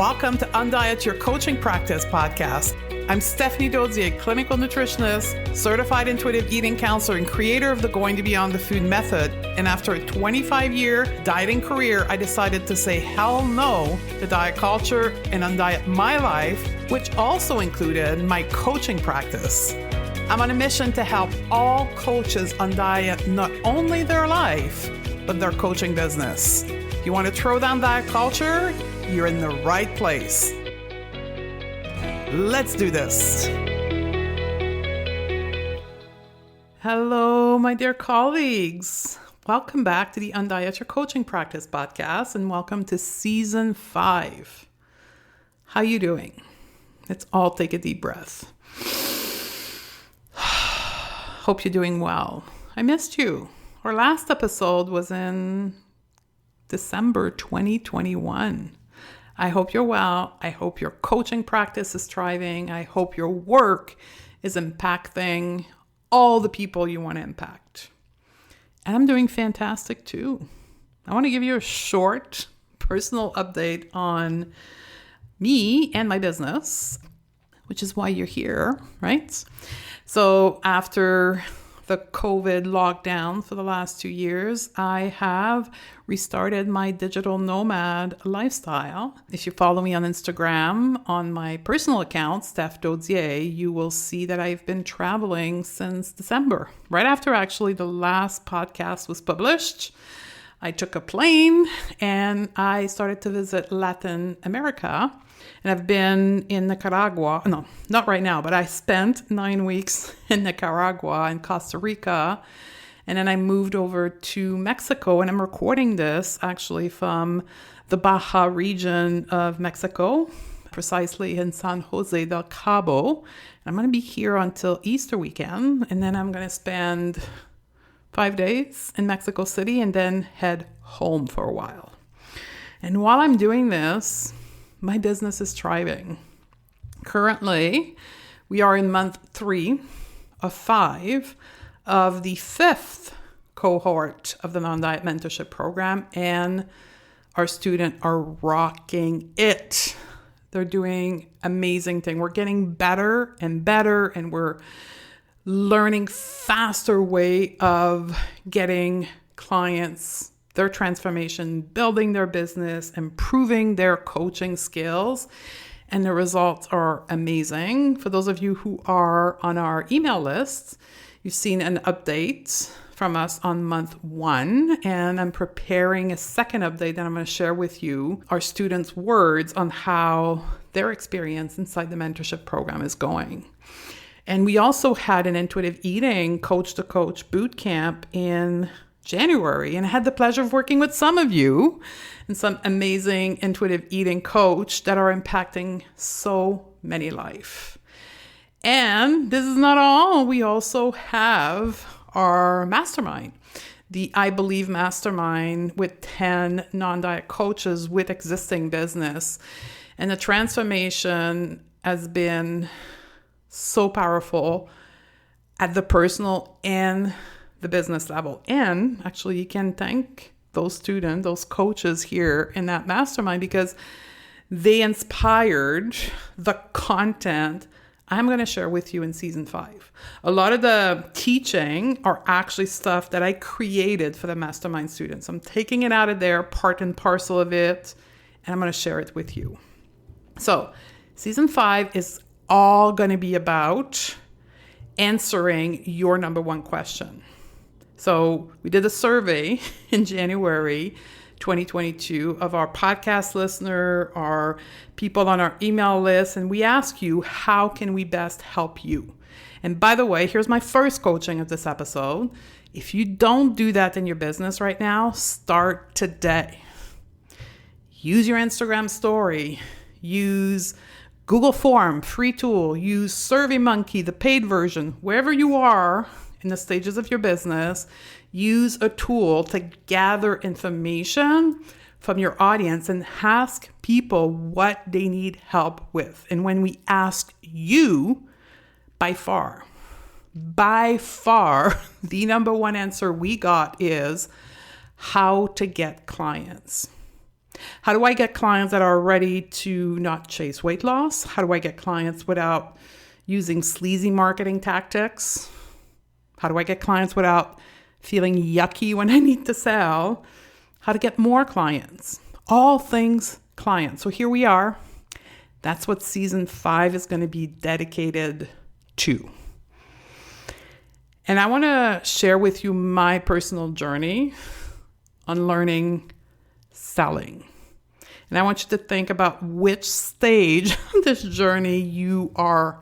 Welcome to Undiet Your Coaching Practice podcast. I'm Stephanie Dodier, clinical nutritionist, certified intuitive eating counselor, and creator of the Going to Beyond the Food method. And after a 25-year dieting career, I decided to say hell no to diet culture and undiet my life, which also included my coaching practice. I'm on a mission to help all coaches undiet not only their life, but their coaching business. If you want to throw down diet culture, you're in the right place. Let's do this. Hello, my dear colleagues. Welcome back to the Undiet Your Coaching Practice podcast, and welcome to season 5. How you doing? Let's all take a deep breath. Hope you're doing well. I missed you. Our last episode was in December 2021. I hope you're well. I hope your coaching practice is thriving. I hope your work is impacting all the people you want to impact. And I'm doing fantastic too. I want to give you a short personal update on me and my business, which is why you're here, right? So after the COVID lockdown for the last 2 years, I have restarted my digital nomad lifestyle. If you follow me on Instagram, on my personal account, Steph Dodier, you will see that I've been traveling since December. Right after actually the last podcast was published, I took a plane and I started to visit Latin America. And I've been in Nicaragua. No, not right now, but I spent 9 weeks in Nicaragua and Costa Rica. And then I moved over to Mexico. And I'm recording this actually from the Baja region of Mexico, precisely in San Jose del Cabo. I'm going to be here until Easter weekend. And then I'm going to spend 5 days in Mexico City and then head home for a while. And while I'm doing this, my business is thriving. Currently, we are in month 3 of 5 of the 5th cohort of the Non-Diet Mentorship Program, and our students are rocking it. They're doing amazing things. We're getting better and better, and we're learning faster way of getting clients their transformation, building their business, improving their coaching skills, and the results are amazing. For those of you who are on our email list, you've seen an update from us on month 1, and I'm preparing a second update that I'm going to share with you, our students' words on how their experience inside the mentorship program is going. And we also had an intuitive eating coach-to-coach boot camp in January, and I had the pleasure of working with some of you and some amazing intuitive eating coach that are impacting so many lives. And this is not all. We also have our mastermind, the I Believe Mastermind, with 10 non-diet coaches with existing business. And the transformation has been so powerful at the personal and the business level. And actually, you can thank those students, those coaches here in that mastermind, because they inspired the content I'm going to share with you in season 5. A lot of the teaching are actually stuff that I created for the mastermind students. I'm taking it out of there, part and parcel of it, and I'm going to share it with you. So season 5 is all going to be about answering your number one question. So we did a survey in January 2022 of our podcast listener, our people on our email list, and we asked you, how can we best help you? And by the way, here's my first coaching of this episode. If you don't do that in your business right now, start today. Use your Instagram story. Use Google Form, free tool. Use SurveyMonkey, the paid version. Wherever you are in the stages of your business, use a tool to gather information from your audience and ask people what they need help with. And when we ask you, by far, the number one answer we got is how to get clients. How do I get clients that are ready to not chase weight loss? How do I get clients without using sleazy marketing tactics? How do I get clients without feeling yucky when I need to sell? How to get more clients? All things clients. So here we are. That's what season 5 is going to be dedicated to. And I want to share with you my personal journey on learning selling. And I want you to think about which stage of this journey you are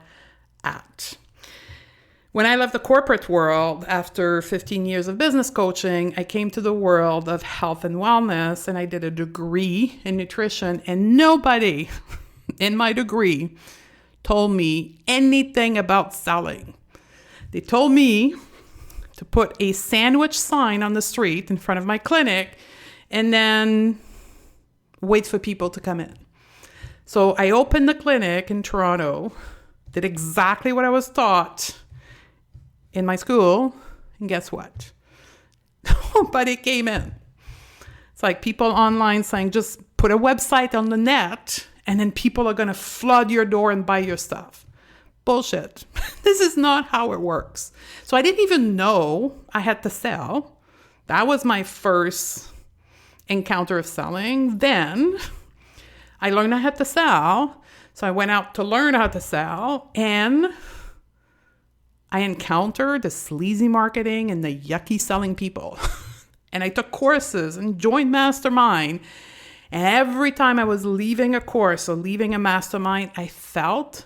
at. When I left the corporate world after 15 years of business coaching, I came to the world of health and wellness, and I did a degree in nutrition, and nobody in my degree told me anything about selling. They told me to put a sandwich sign on the street in front of my clinic and then wait for people to come in. So I opened the clinic in Toronto, did exactly what I was taught in my school, and guess what? Nobody came in. It's like people online saying, just put a website on the net and then people are going to flood your door and buy your stuff. Bullshit. This is not how it works. So I didn't even know I had to sell. That was my first encounter of selling. Then I learned I had to sell. So I went out to learn how to sell, and I encountered the sleazy marketing and the yucky selling people. And I took courses and joined mastermind. And every time I was leaving a course or leaving a mastermind, I felt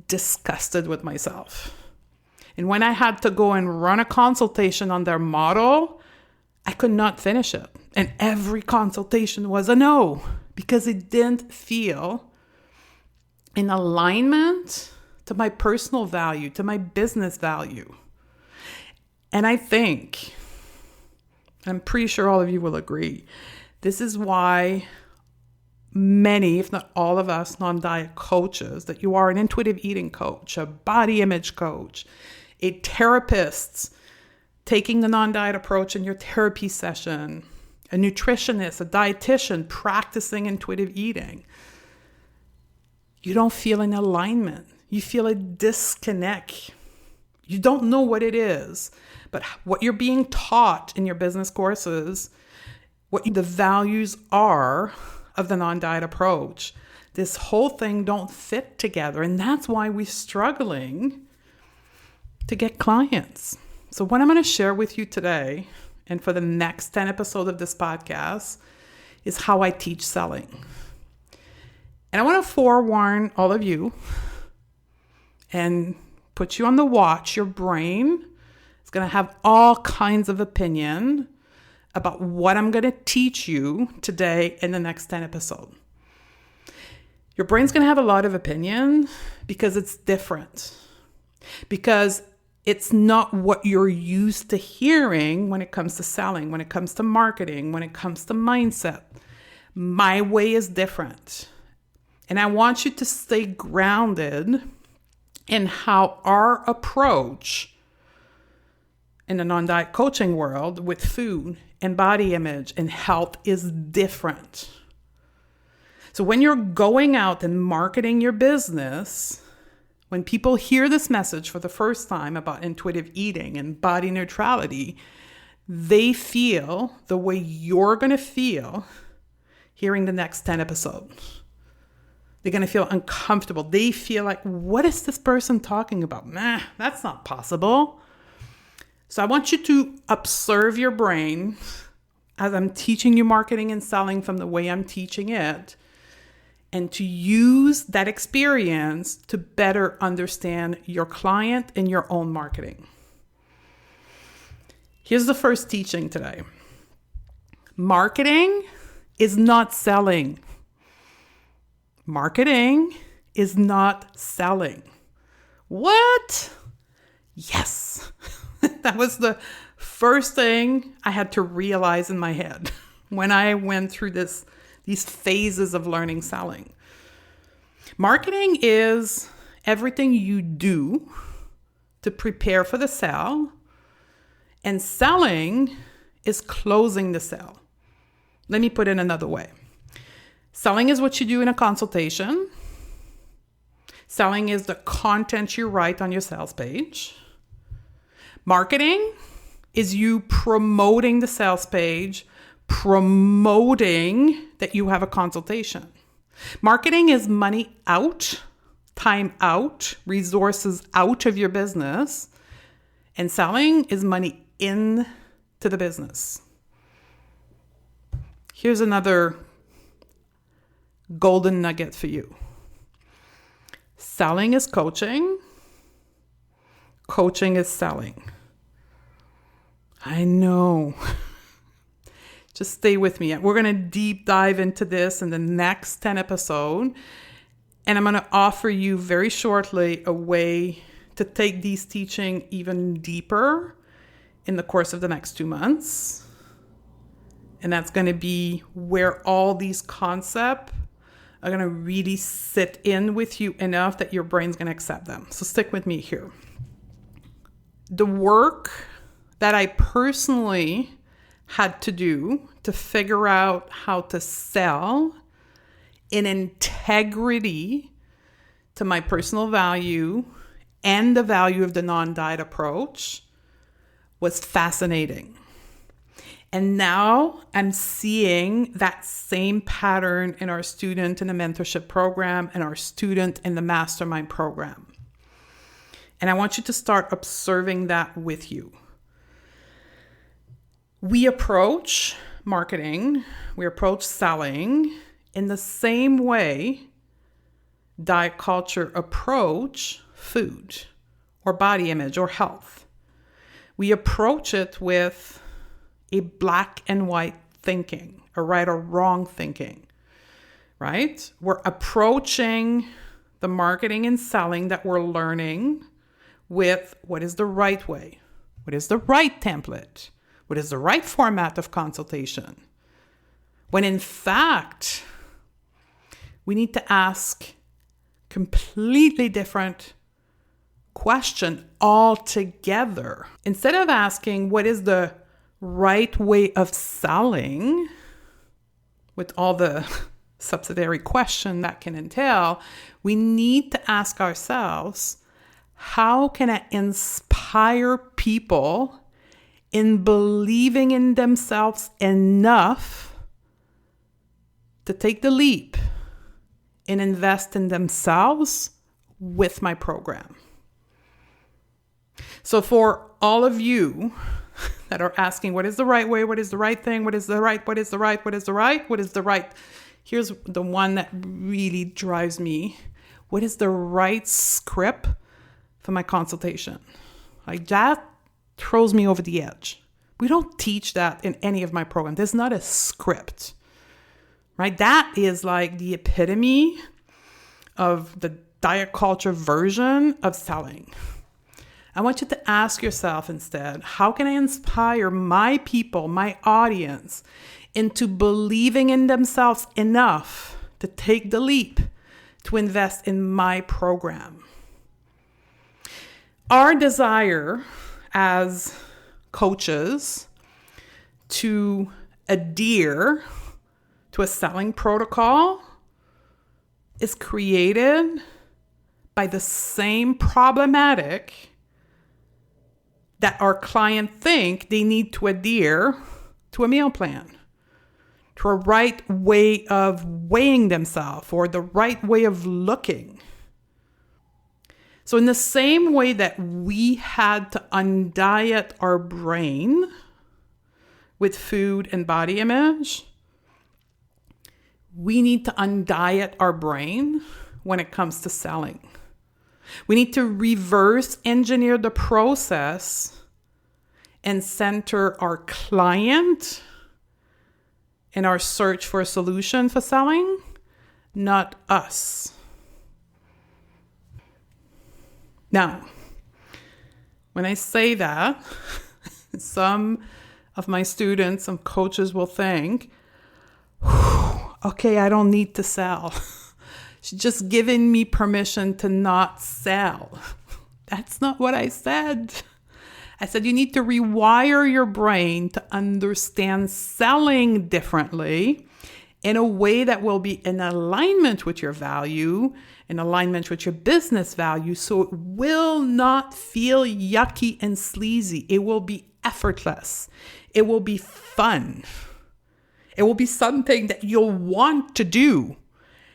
disgusted with myself. And when I had to go and run a consultation on their model, I could not finish it. And every consultation was a no, because it didn't feel in alignment to my personal value, to my business value. And I think, I'm pretty sure all of you will agree, this is why many, if not all of us non-diet coaches, that you are an intuitive eating coach, a body image coach, a therapist taking the non-diet approach in your therapy session, a nutritionist, a dietitian practicing intuitive eating. You don't feel an alignment. You feel a disconnect. You don't know what it is, but what you're being taught in your business courses, what the values are of the non-diet approach, this whole thing don't fit together. And that's why we're struggling to get clients. So what I'm going to share with you today, and for the next 10 episodes of this podcast, is how I teach selling. And I want to forewarn all of you and put you on the watch. Your brain is going to have all kinds of opinion about what I'm going to teach you today in the next 10 episodes. Your brain's going to have a lot of opinion because it's different. Because it's not what you're used to hearing when it comes to selling, when it comes to marketing, when it comes to mindset. My way is different. And I want you to stay grounded in how our approach in the non-diet coaching world with food and body image and health is different. So when you're going out and marketing your business, when people hear this message for the first time about intuitive eating and body neutrality, they feel the way you're going to feel hearing the next 10 episodes. They're going to feel uncomfortable. They feel like, what is this person talking about? Nah, that's not possible. So I want you to observe your brain as I'm teaching you marketing and selling from the way I'm teaching it, and to use that experience to better understand your client and your own marketing. Here's the first teaching today. Marketing is not selling. Marketing is not selling. What? Yes. That was the first thing I had to realize in my head when I went through these phases of learning selling. Marketing is everything you do to prepare for the sale, and selling is closing the sale. Let me put it another way. Selling is what you do in a consultation. Selling is the content you write on your sales page. Marketing is you promoting the sales page, promoting that you have a consultation. Marketing is money out, time out, resources out of your business. And selling is money in to the business. Here's another golden nugget for you. Selling is coaching. Coaching is selling. I know. Just stay with me. We're going to deep dive into this in the next 10 episodes. And I'm going to offer you very shortly a way to take these teaching even deeper in the course of the next 2 months. And that's going to be where all these concepts are going to really sit in with you enough that your brain's going to accept them. So stick with me here. The work that I personally had to do to figure out how to sell in integrity to my personal value and the value of the non-diet approach was fascinating. And now I'm seeing that same pattern in our student in the mentorship program and our student in the mastermind program. And I want you to start observing that with you. We approach marketing, we approach selling in the same way diet culture approach food or body image or health. We approach it with a black and white thinking, a right or wrong thinking, right? We're approaching the marketing and selling that we're learning with what is the right way, what is the right template, what is the right format of consultation. When in fact, we need to ask completely different question altogether. Instead of asking what is the right way of selling with all the subsidiary question that can entail, we need to ask ourselves, how can I inspire people in believing in themselves enough to take the leap and invest in themselves with my program? So for all of you that are asking, what is the right way? What is the right thing? What is the right? What is the right? What is the right? What is the right? Here's the one that really drives me. What is the right script for my consultation? Like that throws me over the edge. We don't teach that in any of my programs. There's not a script, right? That is like the epitome of the diet culture version of selling. I want you to ask yourself instead, how can I inspire my people, my audience, into believing in themselves enough to take the leap to invest in my program? Our desire as coaches to adhere to a selling protocol is created by the same problematic that our client think they need to adhere to a meal plan, to a right way of weighing themselves or the right way of looking. So in the same way that we had to undiet our brain with food and body image, we need to undiet our brain when it comes to selling. We need to reverse engineer the process and center our client in our search for a solution for selling, not us. Now, when I say that, some of my students, some coaches will think, okay, I don't need to sell. She's just giving me permission to not sell. That's not what I said. I said you need to rewire your brain to understand selling differently in a way that will be in alignment with your value, in alignment with your business value, so it will not feel yucky and sleazy. It will be effortless. It will be fun. It will be something that you'll want to do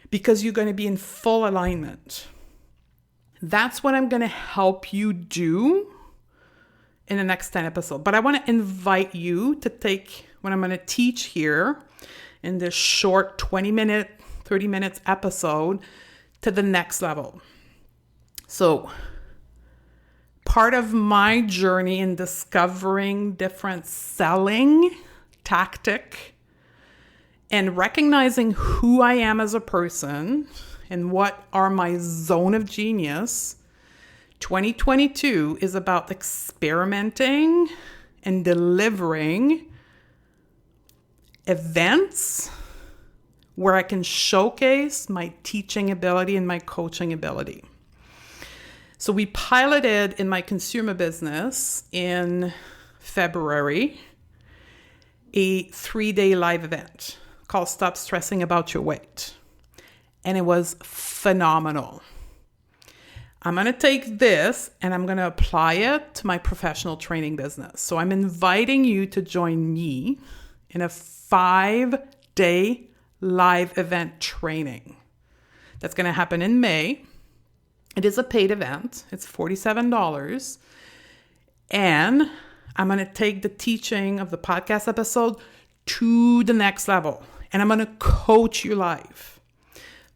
because you're going to be in full alignment. That's what I'm going to help you do in the next 10 episodes. But I want to invite you to take what I'm going to teach here in this short 20-minute, 30 minutes episode to the next level. So part of my journey in discovering different selling tactic and recognizing who I am as a person and what are my zone of genius, 2022 is about experimenting and delivering events where I can showcase my teaching ability and my coaching ability. So we piloted in my consumer business in February a 3-day live event called Stop Stressing About Your Weight. And it was phenomenal. I'm going to take this and I'm going to apply it to my professional training business. So I'm inviting you to join me in a 5-day live event training that's going to happen in May. It is a paid event. It's $47. And I'm going to take the teaching of the podcast episode to the next level. And I'm going to coach you live.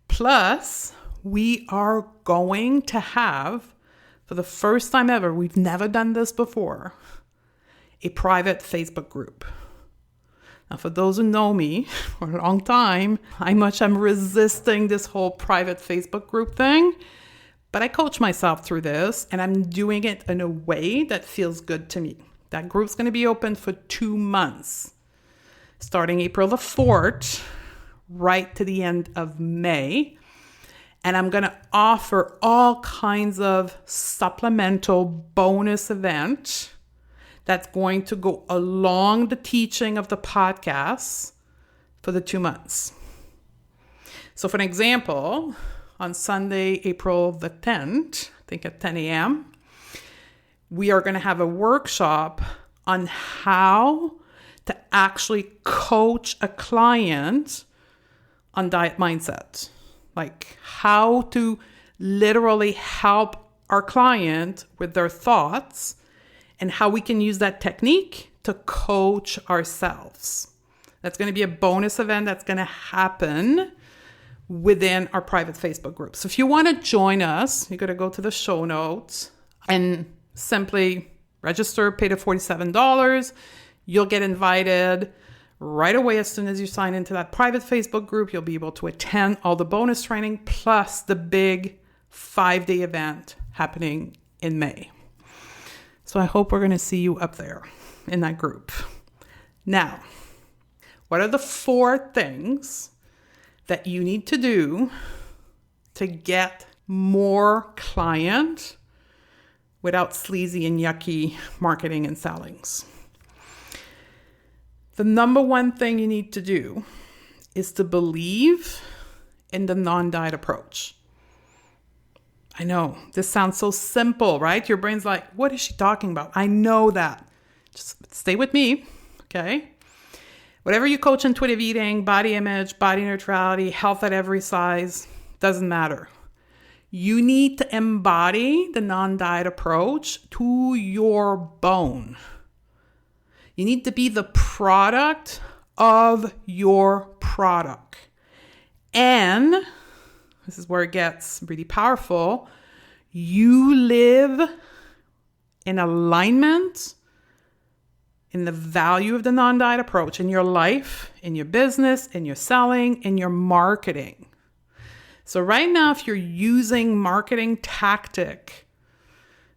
Plus, we are going to have, for the first time ever, we've never done this before, a private Facebook group. Now, for those who know me for a long time, I'm resisting this whole private Facebook group thing. But I coach myself through this, and I'm doing it in a way that feels good to me. That group's going to be open for 2 months, starting April the 4th, right to the end of May. And I'm going to offer all kinds of supplemental bonus event that's going to go along the teaching of the podcast for the 2 months. So for an example, on Sunday, April the 10th, I think at 10 a.m., we are going to have a workshop on how to actually coach a client on diet mindset. Like how to literally help our client with their thoughts and how we can use that technique to coach ourselves. That's going to be a bonus event that's going to happen within our private Facebook group. So if you want to join us, you got to go to the show notes and simply register, pay the $47. You'll get invited right away. As soon as you sign into that private Facebook group, you'll be able to attend all the bonus training plus the big 5-day event happening in May. So I hope we're going to see you up there in that group. Now, what are the 4 things that you need to do to get more client without sleazy and yucky marketing and sellings? The number one thing you need to do is to believe in the non-diet approach. I know this sounds so simple, right? Your brain's like, what is she talking about? I know that. Just stay with me, okay? Whatever you coach intuitive eating, body image, body neutrality, health at every size, doesn't matter. You need to embody the non-diet approach to your bone. You need to be the product of your product. And this is where it gets really powerful. You live in alignment in the value of the non-diet approach in your life, in your business, in your selling, in your marketing. So right now, if you're using marketing tactic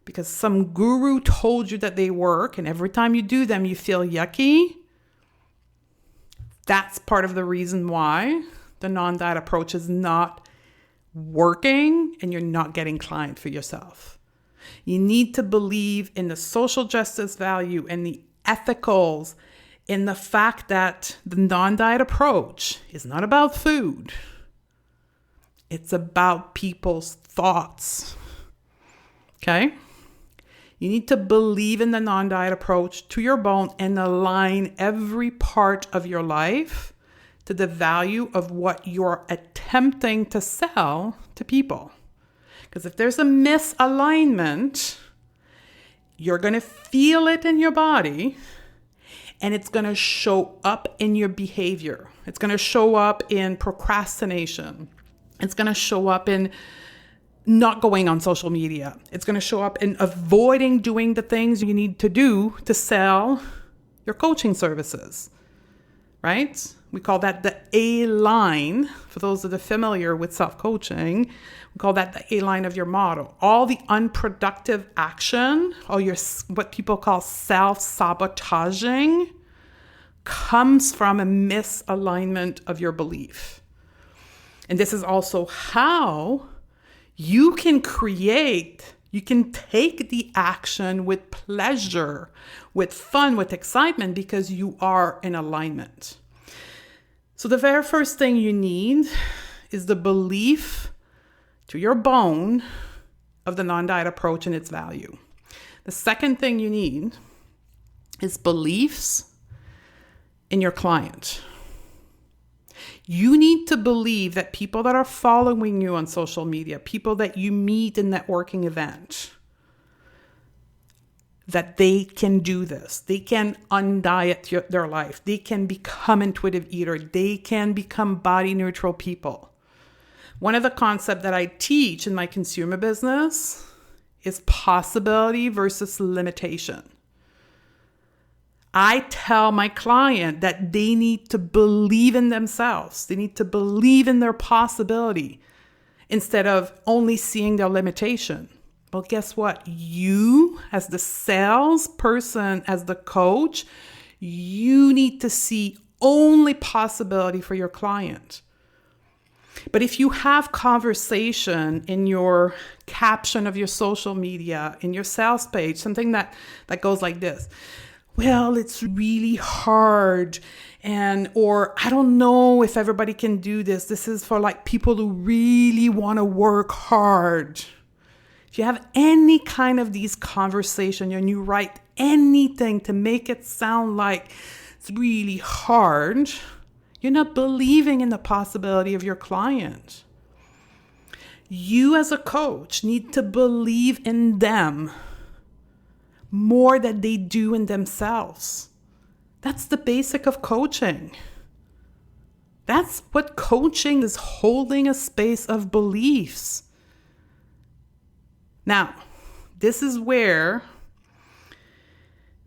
because some guru told you that they work and every time you do them, you feel yucky, that's part of the reason why the non-diet approach is not working and you're not getting client for yourself. You need to believe in the social justice value and the ethicals in the fact that the non-diet approach is not about food. It's about people's thoughts. Okay? You need to believe in the non-diet approach to your bone and align every part of your life to the value of what you're attempting to sell to people. Because if there's a misalignment, you're going to feel it in your body and it's going to show up in your behavior. It's going to show up in procrastination. It's going to show up in not going on social media. It's going to show up in avoiding doing the things you need to do to sell your coaching services, right? We call that the A line. For those that are familiar with self-coaching, we call that the A line of your model. All the unproductive action, all your what people call self-sabotaging, comes from a misalignment of your belief. And this is also how you can take the action with pleasure, with fun, with excitement, because you are in alignment. So the very first thing you need is the belief to your bone of the non-diet approach and its value. The second thing you need is beliefs in your client. You need to believe that people that are following you on social media, people that you meet in networking event, that they can do this. They can undiet their life. They can become intuitive eater. They can become body neutral people. One of the concepts that I teach in my consumer business is possibility versus limitation. I tell my client that they need to believe in themselves. They need to believe in their possibility instead of only seeing their limitation. Well, guess what? You, as the salesperson, as the coach, you need to see only possibility for your client. But if you have conversation in your caption of your social media, in your sales page, something that goes like this: well, it's really hard, or I don't know if everybody can do this. This is for like people who really want to work hard. If you have any kind of these conversations and you write anything to make it sound like it's really hard, you're not believing in the possibility of your client. You as a coach need to believe in them more than they do in themselves. That's the basic of coaching. That's what coaching is, holding a space of beliefs. Now, this is where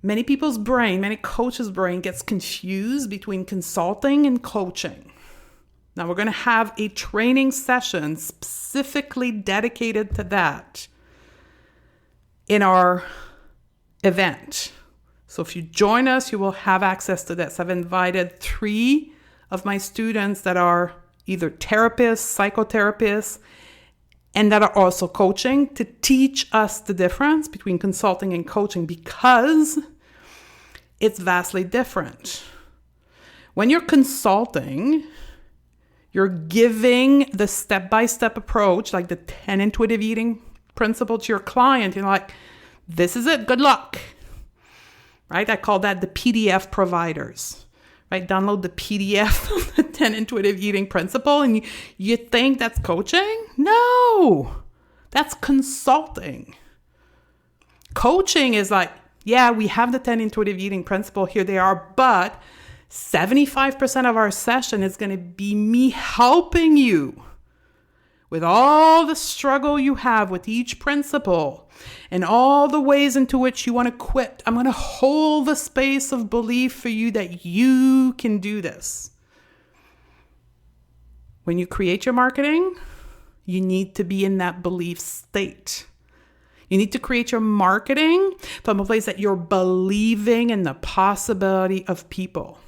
many people's brain, many coaches' brain gets confused between consulting and coaching. Now, we're going to have a training session specifically dedicated to that in our event. So if you join us, you will have access to this. I've invited 3 of my students that are either therapists, psychotherapists, and that are also coaching to teach us the difference between consulting and coaching, because it's vastly different. When you're consulting, you're giving the step-by-step approach, like the 10 intuitive eating principle, to your client. You're like, this is it, good luck, right? I call that the PDF providers, right? Download the PDF of the 10 intuitive eating principle and you think that's coaching? No, that's consulting. Coaching is like, yeah, we have the 10 intuitive eating principle, here they are, but 75% of our session is going to be me helping you with all the struggle you have with each principle and all the ways into which you want to quit. I'm going to hold the space of belief for you that you can do this. When you create your marketing, you need to be in that belief state. You need to create your marketing from a place that you're believing in the possibility of people.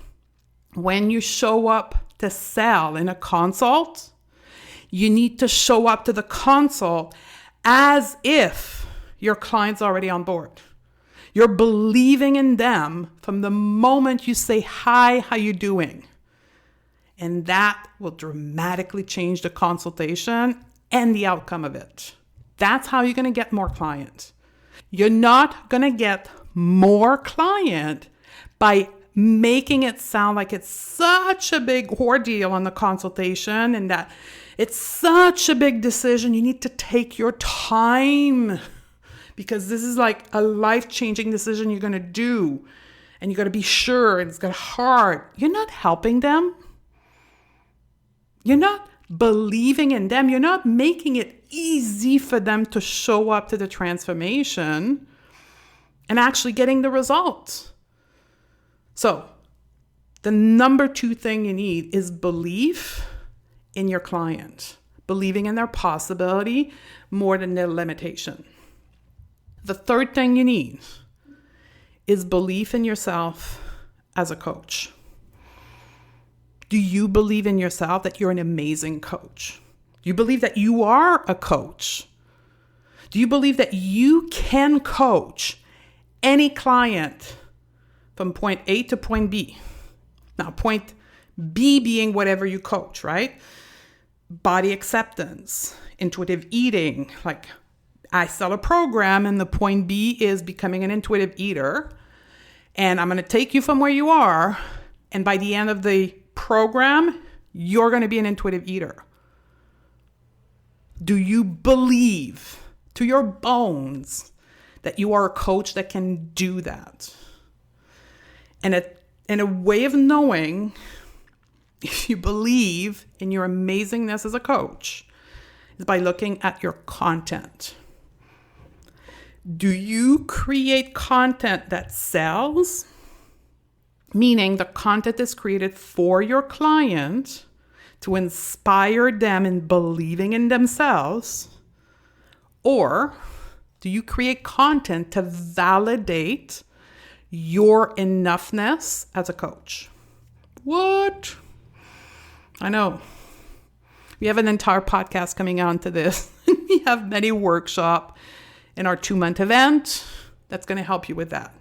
When you show up to sell in a consult, you need to show up to the consult as if your client's already on board. You're believing in them from the moment you say, hi, how you doing? And that will dramatically change the consultation and the outcome of it. That's how you're going to get more clients. You're not going to get more client by making it sound like it's such a big ordeal on the consultation and that it's such a big decision. You need to take your time because this is like a life-changing decision you're going to do. And you got to be sure and it's got heart. You're not helping them. You're not believing in them. You're not making it easy for them to show up to the transformation and actually getting the results. So the number 2 thing you need is belief in your client, believing in their possibility more than their limitation. The third thing you need is belief in yourself as a coach. Do you believe in yourself that you're an amazing coach? Do you believe that you are a coach? Do you believe that you can coach any client from point A to point B? Now, point B being whatever you coach, right? Body acceptance, intuitive eating. Like I sell a program and the point B is becoming an intuitive eater. And I'm going to take you from where you are. And by the end of the program, you're going to be an intuitive eater. Do you believe to your bones that you are a coach that can do that? And a way of knowing if you believe in your amazingness as a coach is by looking at your content. Do you create content that sells? Meaning the content is created for your client to inspire them in believing in themselves? Or do you create content to validate your enoughness as a coach? What? I know. We have an entire podcast coming on to this. We have many workshops in our 2-month event that's going to help you with that.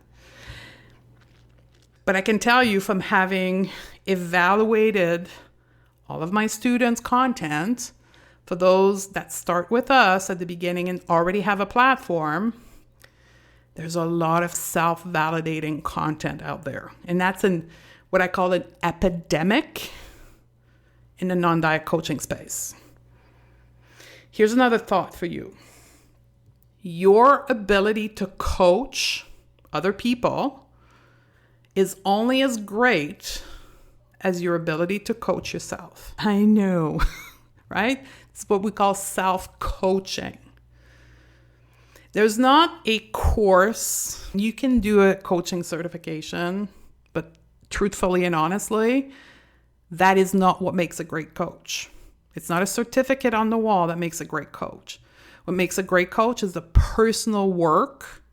But I can tell you from having evaluated all of my students' content, for those that start with us at the beginning and already have a platform, there's a lot of self-validating content out there. And that's what I call an epidemic in the non-diet coaching space. Here's another thought for you. Your ability to coach other people is only as great as your ability to coach yourself. I know, right? It's what we call self-coaching. There's not a course. You can do a coaching certification, but truthfully and honestly, that is not what makes a great coach. It's not a certificate on the wall that makes a great coach. What makes a great coach is the personal work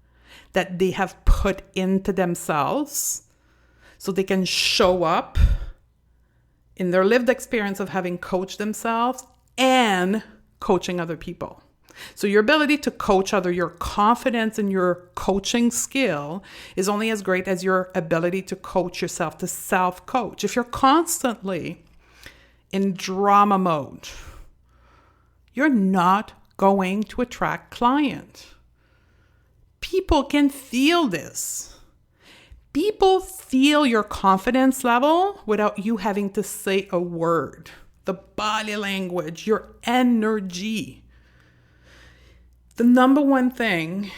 that they have put into themselves so they can show up in their lived experience of having coached themselves and coaching other people. So your ability to coach other, your confidence in your coaching skill is only as great as your ability to coach yourself, to self-coach. If you're constantly in drama mode, you're not going to attract clients. People can feel this. People feel your confidence level without you having to say a word. The body language, your energy. The number one thing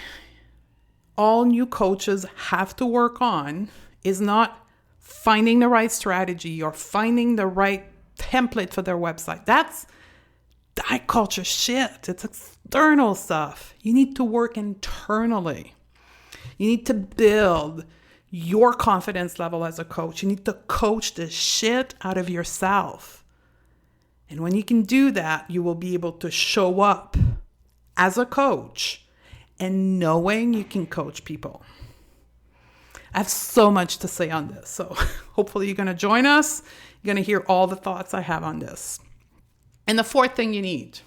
all new coaches have to work on is not finding the right strategy or finding the right template for their website. That's diet culture shit. It's external stuff. You need to work internally. You need to build your confidence level as a coach. You need to coach the shit out of yourself. And when you can do that, you will be able to show up as a coach and knowing you can coach people. I have so much to say on this. So hopefully you're going to join us. You're going to hear all the thoughts I have on this. And the fourth thing you need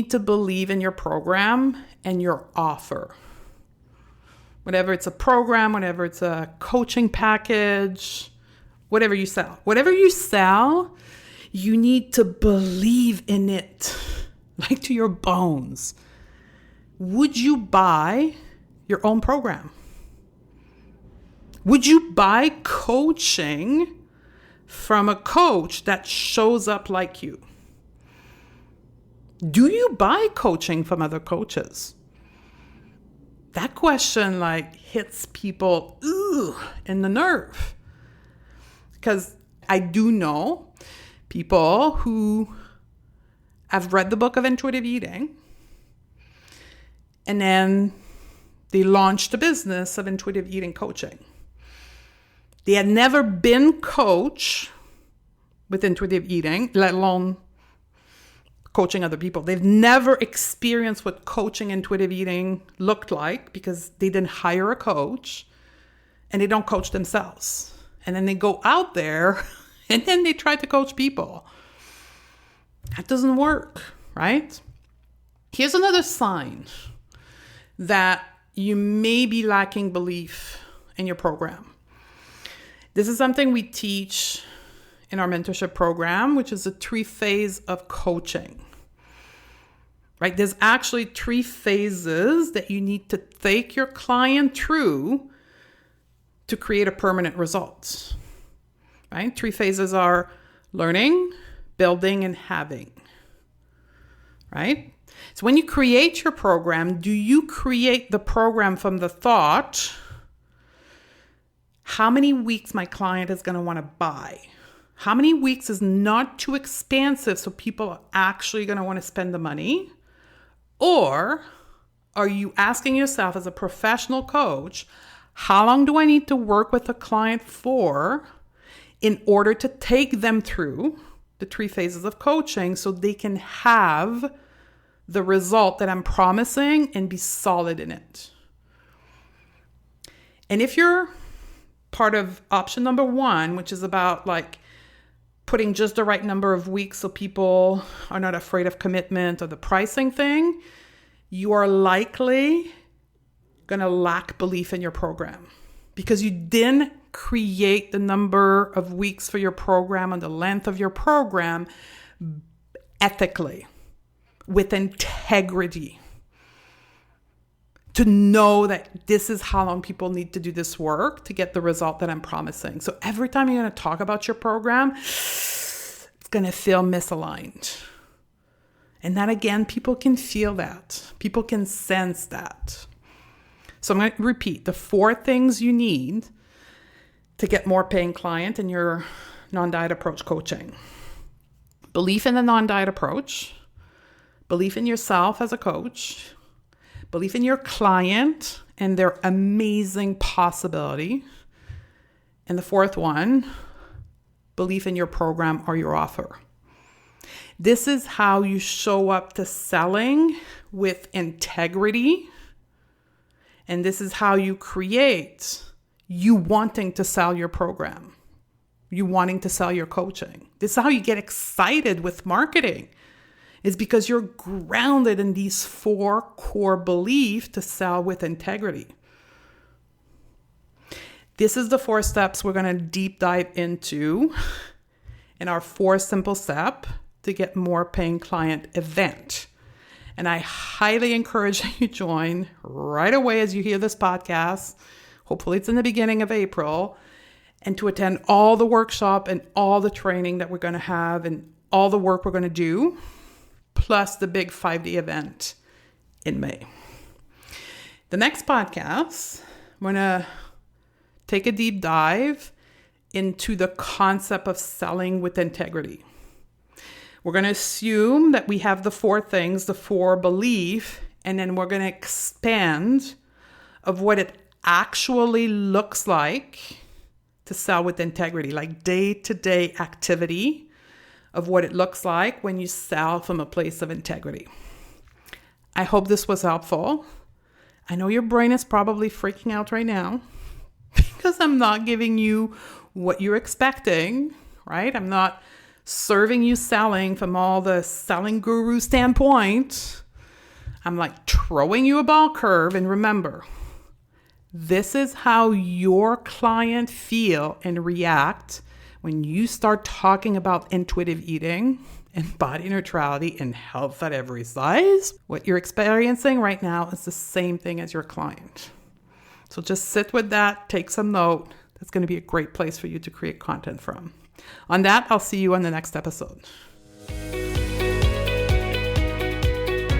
to believe in your program and your offer. whatever it's a program, whatever it's a coaching package, whatever you sell. Whatever you sell, you need to believe in it, like to your bones. Would you buy your own program? Would you buy coaching from a coach that shows up like you? Do you buy coaching from other coaches? That question hits people in the nerve. Because I do know people who have read the book of intuitive eating and then they launched a business of intuitive eating coaching. They had never been coached with intuitive eating, let alone coaching other people. They've never experienced what coaching intuitive eating looked like because they didn't hire a coach and they don't coach themselves. And then they go out there and then they try to coach people. That doesn't work, right? Here's another sign that you may be lacking belief in your program. This is something we teach in our mentorship program, which is a 3-phase of coaching. Right? There's actually 3 phases that you need to take your client through to create a permanent result. Right? 3 phases are learning, building, and having. Right? So when you create your program, do you create the program from the thought, how many weeks my client is going to want to buy? How many weeks is not too expansive so people are actually going to want to spend the money? Or are you asking yourself as a professional coach, how long do I need to work with a client for in order to take them through the 3 phases of coaching so they can have the result that I'm promising and be solid in it? And if you're part of option number 1, which is about putting just the right number of weeks so people are not afraid of commitment or the pricing thing, you are likely going to lack belief in your program because you didn't create the number of weeks for your program and the length of your program ethically, with integrity, to know that this is how long people need to do this work to get the result that I'm promising. So every time you're going to talk about your program, it's going to feel misaligned. And that, again, people can feel that. People can sense that. So I'm going to repeat the 4 things you need to get more paying client in your non-diet approach coaching. Belief in the non-diet approach, belief in yourself as a coach, belief in your client and their amazing possibility. And the 4th one, belief in your program or your offer. This is how you show up to selling with integrity. And this is how you create you wanting to sell your program, you wanting to sell your coaching. This is how you get excited with marketing. Is because you're grounded in these 4 core beliefs to sell with integrity. This is the 4 steps we're going to deep dive into in our 4 simple step to get more paying client event. And I highly encourage you join right away as you hear this podcast. Hopefully it's in the beginning of April, and to attend all the workshop and all the training that we're going to have and all the work we're going to do, plus the big 5-day event in May. The next podcast, I'm going to take a deep dive into the concept of selling with integrity. We're going to assume that we have the 4 things, the 4 beliefs, and then we're going to expand of what it actually looks like to sell with integrity, like day-to-day activity of what it looks like when you sell from a place of integrity. I hope this was helpful. I know your brain is probably freaking out right now because I'm not giving you what you're expecting, right? I'm not serving you selling from all the selling guru standpoint. I'm throwing you a ball curve. And remember, This is how your client feel and react when you start talking about intuitive eating and body neutrality and health at every size. What you're experiencing right now is the same thing as your client. So just sit with that, take some note. That's going to be a great place for you to create content from. On that, I'll see you on the next episode.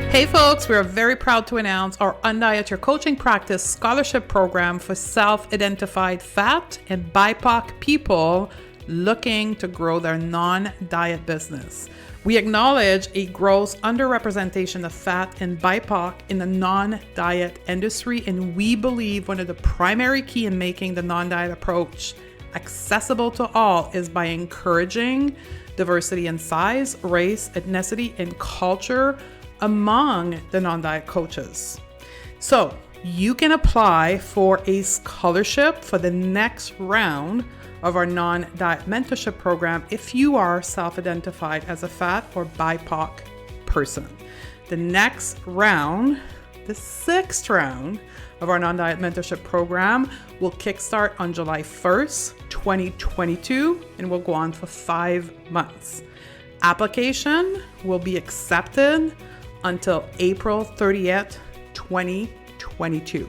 Hey folks, we are very proud to announce our Undiet Your Coaching Practice scholarship program for self-identified fat and BIPOC people looking to grow their non-diet business. We acknowledge a gross underrepresentation of fat and BIPOC in the non-diet industry, and we believe one of the primary key in making the non-diet approach accessible to all is by encouraging diversity in size, race, ethnicity, and culture among the non-diet coaches. So you can apply for a scholarship for the next round of our non-diet mentorship program if you are self-identified as a fat or BIPOC person. The next round, the 6th round of our non-diet mentorship program will kickstart on July 1st, 2022, and will go on for 5 months. Application will be accepted until April 30th, 2022.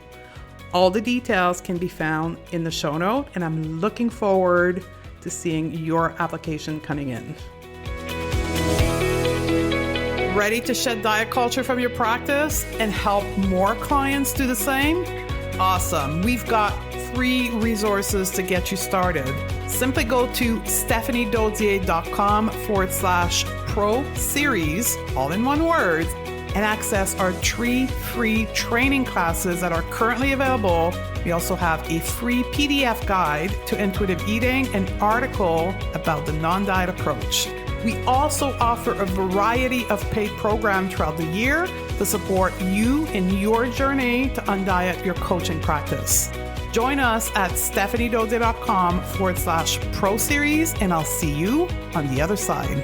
All the details can be found in the show note, and I'm looking forward to seeing your application coming in. Ready to shed diet culture from your practice and help more clients do the same? Awesome. We've got 3 resources to get you started. Simply go to stephaniedodier.com/pro series, all in one word, and access our 3 free training classes that are currently available. We also have a free PDF guide to intuitive eating, an article about the non-diet approach. We also offer a variety of paid programs throughout the year to support you in your journey to undiet your coaching practice. Join us at stephaniedodier.com/pro series, and I'll see you on the other side.